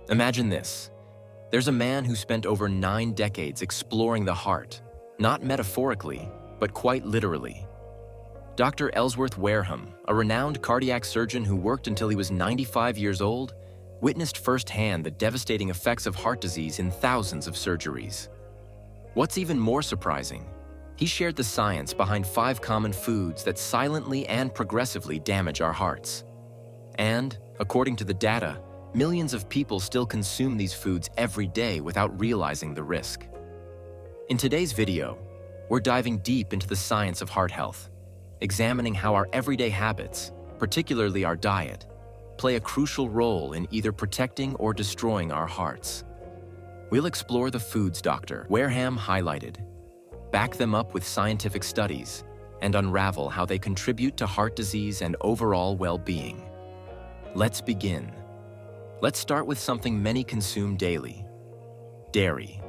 Imagine this. There's a man who spent over 9 decades exploring the heart, not metaphorically, but quite literally. Dr. Ellsworth Wareham, a renowned cardiac surgeon who worked until he was 95 years old, witnessed firsthand the devastating effects of heart disease in thousands of surgeries. What's even more surprising, he shared the science behind 5 common foods that silently and progressively damage our hearts. And, according to the data, millions of people still consume these foods every day without realizing the risk. In today's video, we're diving deep into the science of heart health, examining how our everyday habits, particularly our diet, play a crucial role in either protecting or destroying our hearts. We'll explore the foods Dr. Wareham highlighted, back them up with scientific studies, and unravel how they contribute to heart disease and overall well-being. Let's begin. Let's start with something many consume daily: dairy.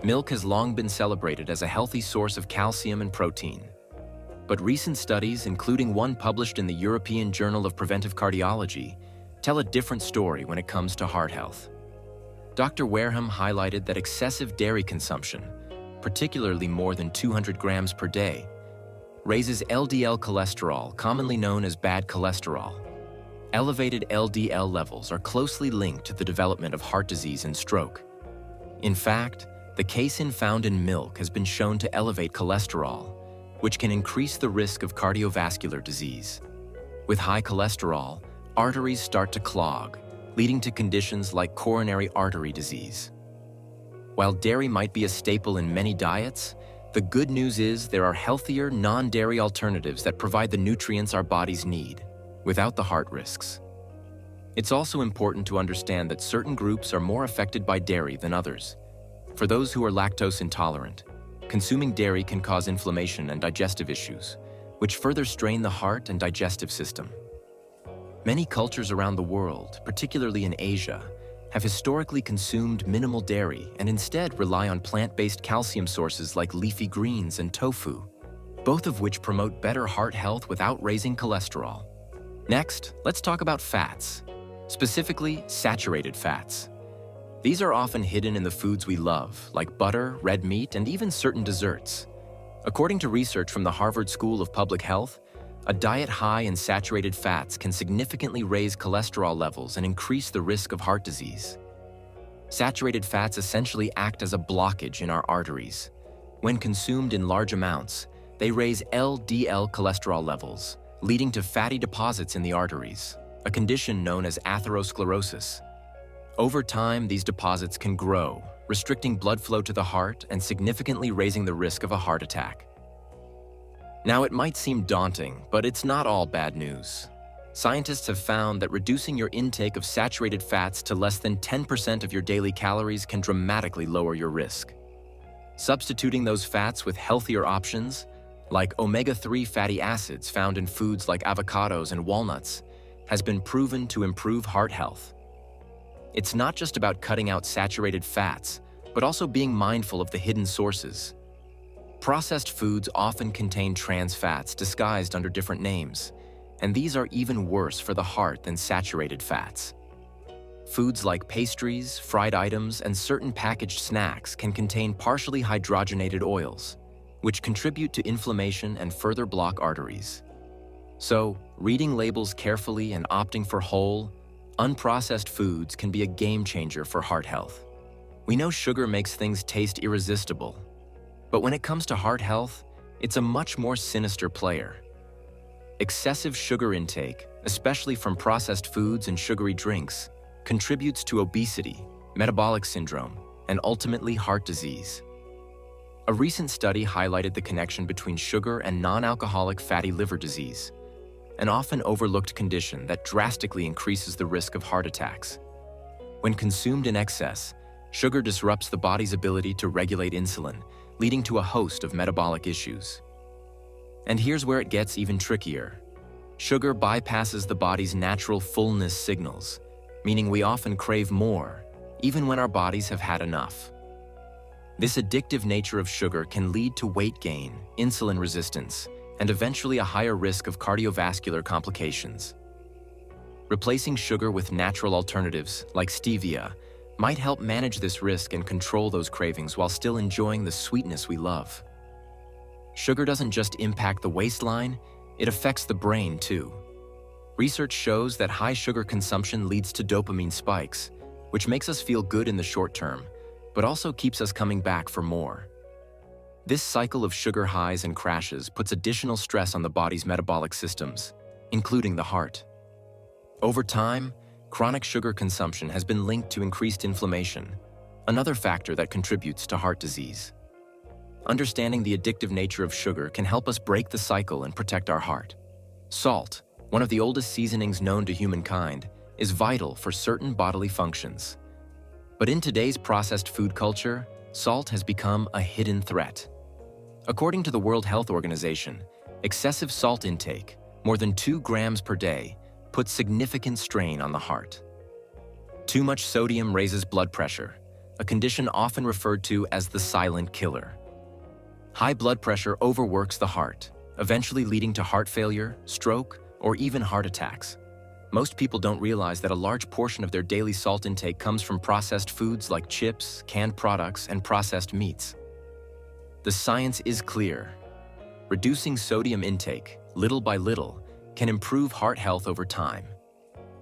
Milk has long been celebrated as a healthy source of calcium and protein. But recent studies, including one published in the European Journal of Preventive Cardiology, tell a different story when it comes to heart health. Dr. Wareham highlighted that excessive dairy consumption, particularly more than 200 grams per day, raises LDL cholesterol, commonly known as bad cholesterol. Elevated LDL levels are closely linked to the development of heart disease and stroke. In fact, the casein found in milk has been shown to elevate cholesterol, which can increase the risk of cardiovascular disease. With high cholesterol, arteries start to clog, leading to conditions like coronary artery disease. While dairy might be a staple in many diets, the good news is there are healthier, non-dairy alternatives that provide the nutrients our bodies need, without the heart risks. It's also important to understand that certain groups are more affected by dairy than others. For those who are lactose intolerant, consuming dairy can cause inflammation and digestive issues, which further strain the heart and digestive system. Many cultures around the world, particularly in Asia, have historically consumed minimal dairy and instead rely on plant-based calcium sources like leafy greens and tofu, both of which promote better heart health without raising cholesterol. Next, let's talk about fats, specifically saturated fats. These are often hidden in the foods we love, like butter, red meat, and even certain desserts. According to research from the Harvard School of Public Health, a diet high in saturated fats can significantly raise cholesterol levels and increase the risk of heart disease. Saturated fats essentially act as a blockage in our arteries. When consumed in large amounts, they raise LDL cholesterol levels, leading to fatty deposits in the arteries, a condition known as atherosclerosis. Over time, these deposits can grow, restricting blood flow to the heart and significantly raising the risk of a heart attack. Now, it might seem daunting, but it's not all bad news. Scientists have found that reducing your intake of saturated fats to less than 10% of your daily calories can dramatically lower your risk. Substituting those fats with healthier options, like omega-3 fatty acids found in foods like avocados and walnuts, has been proven to improve heart health. It's not just about cutting out saturated fats, but also being mindful of the hidden sources. Processed foods often contain trans fats disguised under different names, and these are even worse for the heart than saturated fats. Foods like pastries, fried items, and certain packaged snacks can contain partially hydrogenated oils, which contribute to inflammation and further block arteries. So, reading labels carefully and opting for whole, unprocessed foods can be a game changer for heart health. We know sugar makes things taste irresistible, but when it comes to heart health, it's a much more sinister player. Excessive sugar intake, especially from processed foods and sugary drinks, contributes to obesity, metabolic syndrome, and ultimately heart disease. A recent study highlighted the connection between sugar and non-alcoholic fatty liver disease, an often overlooked condition that drastically increases the risk of heart attacks. When consumed in excess, sugar disrupts the body's ability to regulate insulin, leading to a host of metabolic issues. And here's where it gets even trickier. Sugar bypasses the body's natural fullness signals, meaning we often crave more, even when our bodies have had enough. This addictive nature of sugar can lead to weight gain, insulin resistance, and eventually a higher risk of cardiovascular complications. Replacing sugar with natural alternatives, like stevia, might help manage this risk and control those cravings while still enjoying the sweetness we love. Sugar doesn't just impact the waistline, it affects the brain too. Research shows that high sugar consumption leads to dopamine spikes, which makes us feel good in the short term, but also keeps us coming back for more. This cycle of sugar highs and crashes puts additional stress on the body's metabolic systems, including the heart. Over time, chronic sugar consumption has been linked to increased inflammation, another factor that contributes to heart disease. Understanding the addictive nature of sugar can help us break the cycle and protect our heart. Salt, one of the oldest seasonings known to humankind, is vital for certain bodily functions. But in today's processed food culture, salt has become a hidden threat. According to the World Health Organization, excessive salt intake, more than 2 grams per day, puts significant strain on the heart. Too much sodium raises blood pressure, a condition often referred to as the silent killer. High blood pressure overworks the heart, eventually leading to heart failure, stroke, or even heart attacks. Most people don't realize that a large portion of their daily salt intake comes from processed foods like chips, canned products, and processed meats. The science is clear. Reducing sodium intake, little by little, can improve heart health over time.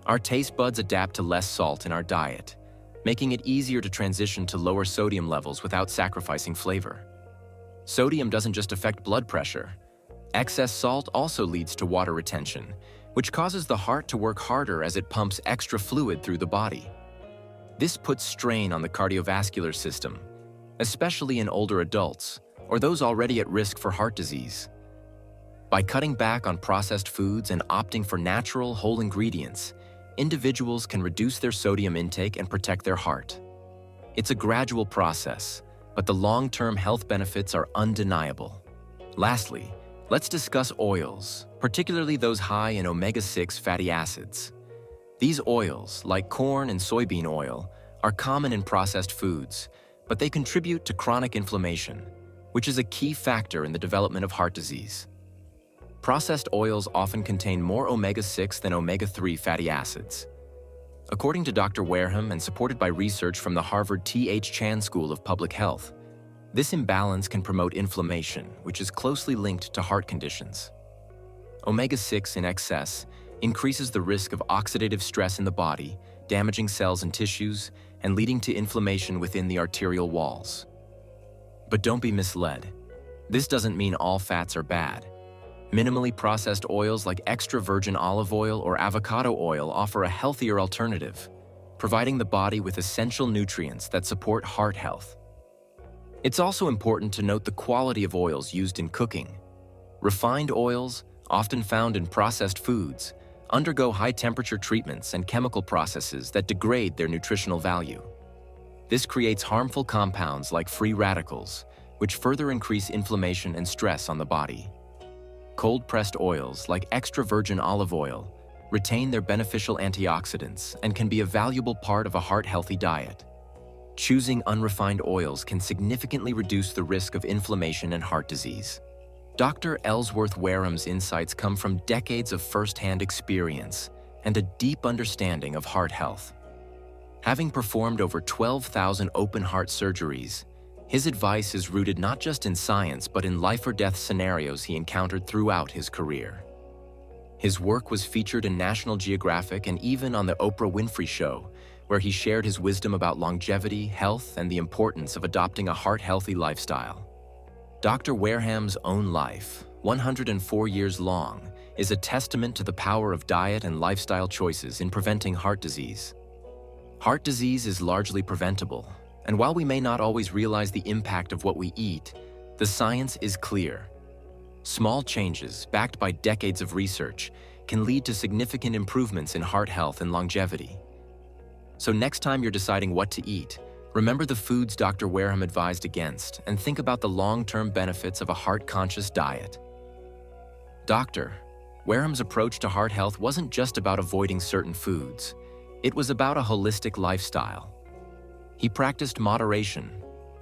Our taste buds adapt to less salt in our diet, making it easier to transition to lower sodium levels without sacrificing flavor. Sodium doesn't just affect blood pressure. Excess salt also leads to water retention, which causes the heart to work harder as it pumps extra fluid through the body. This puts strain on the cardiovascular system, especially in older adults or those already at risk for heart disease. By cutting back on processed foods and opting for natural, whole ingredients, individuals can reduce their sodium intake and protect their heart. It's a gradual process, but the long-term health benefits are undeniable. Lastly, let's discuss oils, particularly those high in omega-6 fatty acids. These oils, like corn and soybean oil, are common in processed foods, but they contribute to chronic inflammation, which is a key factor in the development of heart disease. Processed oils often contain more omega-6 than omega-3 fatty acids. According to Dr. Wareham and supported by research from the Harvard T.H. Chan School of Public Health, this imbalance can promote inflammation, which is closely linked to heart conditions. Omega-6 in excess increases the risk of oxidative stress in the body, damaging cells and tissues, and leading to inflammation within the arterial walls. But don't be misled. This doesn't mean all fats are bad. Minimally processed oils like extra virgin olive oil or avocado oil offer a healthier alternative, providing the body with essential nutrients that support heart health. It's also important to note the quality of oils used in cooking. Refined oils, often found in processed foods, undergo high-temperature treatments and chemical processes that degrade their nutritional value. This creates harmful compounds like free radicals, which further increase inflammation and stress on the body. Cold-pressed oils, like extra virgin olive oil, retain their beneficial antioxidants and can be a valuable part of a heart-healthy diet. Choosing unrefined oils can significantly reduce the risk of inflammation and heart disease. Dr. Ellsworth Wareham's insights come from decades of first-hand experience and a deep understanding of heart health. Having performed over 12,000 open-heart surgeries, his advice is rooted not just in science, but in life-or-death scenarios he encountered throughout his career. His work was featured in National Geographic and even on the Oprah Winfrey Show, where he shared his wisdom about longevity, health, and the importance of adopting a heart-healthy lifestyle. Dr. Wareham's own life, 104 years long, is a testament to the power of diet and lifestyle choices in preventing heart disease. Heart disease is largely preventable, and while we may not always realize the impact of what we eat, the science is clear. Small changes, backed by decades of research, can lead to significant improvements in heart health and longevity. So next time you're deciding what to eat, remember the foods Dr. Wareham advised against and think about the long-term benefits of a heart-conscious diet. Dr. Wareham's approach to heart health wasn't just about avoiding certain foods. It was about a holistic lifestyle. He practiced moderation,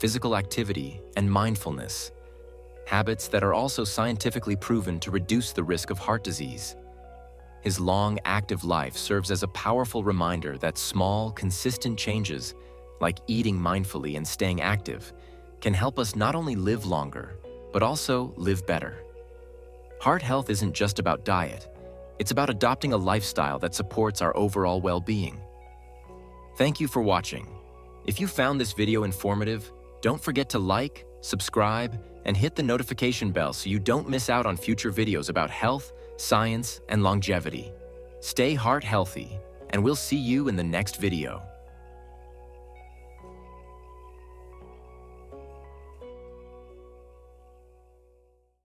physical activity, and mindfulness, habits that are also scientifically proven to reduce the risk of heart disease. His long, active life serves as a powerful reminder that small, consistent changes, like eating mindfully and staying active, can help us not only live longer, but also live better. Heart health isn't just about diet. It's about adopting a lifestyle that supports our overall well-being. Thank you for watching. If you found this video informative, don't forget to like, subscribe, and hit the notification bell so you don't miss out on future videos about health, science, and longevity. Stay heart healthy, and we'll see you in the next video.